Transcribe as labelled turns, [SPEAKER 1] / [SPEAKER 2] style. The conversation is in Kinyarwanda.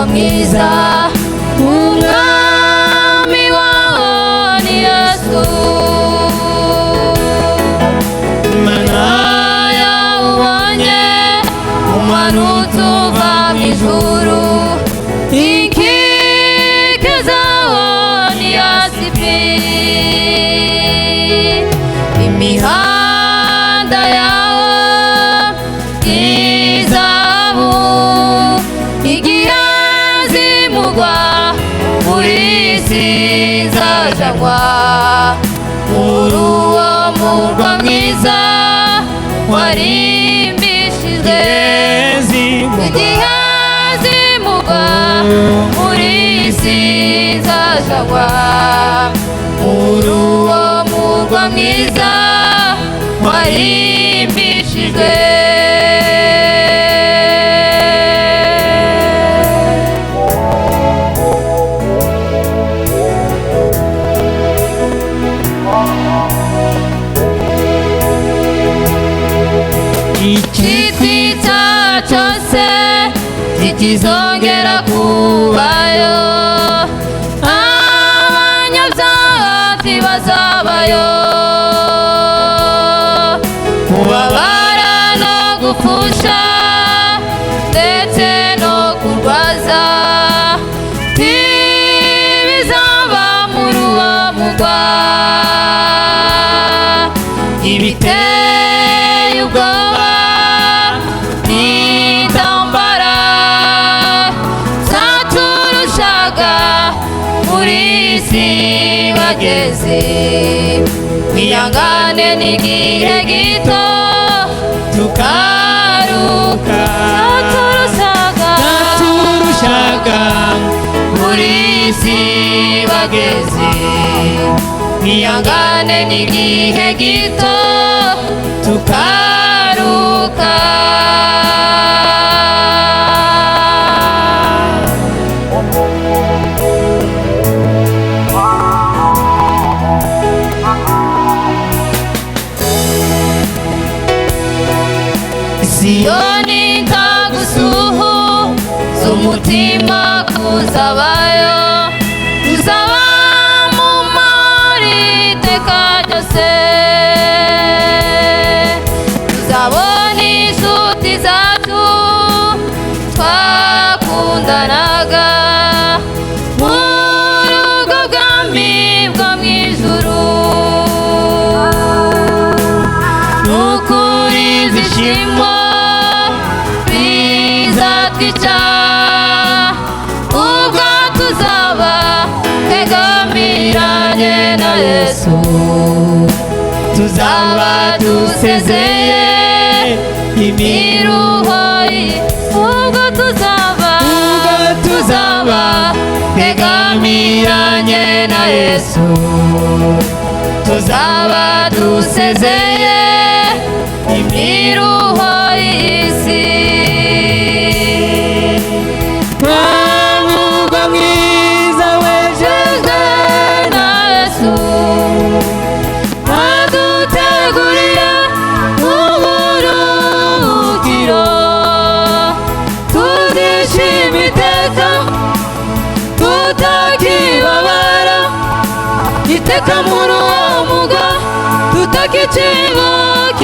[SPEAKER 1] mwiza umwami wawe ni Yesu Imana yawubonye umanutse uva mu ijuru inkike zawo ni yasipi imihanda yawo izahabu muri isi nzajanywa muri uwo murwa mwiza warimbishijwe igihe azimurwa muri isi nzajanywa muri uwo murwa mwiza warimbishijwe ikitwita cyose kikizongera kubayo abanyabyaha ntibazabayo kubabara no gupfusha ndetse no kurwaza ntibizaba muri uwo murwa ibiteye ubwoba bageze mwihangane n'igihe gito tukaruka turushaga muri isi bageze mwihangane n'igihe gito tukaruka Siyoni ntagusuhu z'umutima kuzabayo tuzaba mu mahoro iteka ryose tuzabona inshuti zacu twakundanaga mu rugo bwami bwo mu ijuru n'ukuri zishimo twica ubwo tuzaba twegamiranye na Yesu tuzaba dusezeye imiruho ubwo tuzaba twegamiranye na Yesu tuzaba dusezeye imiruho y'isi umurwa mwiza wejejwe na Yesu adutegurira ubururu reka muri uwo mugo tutakiciboka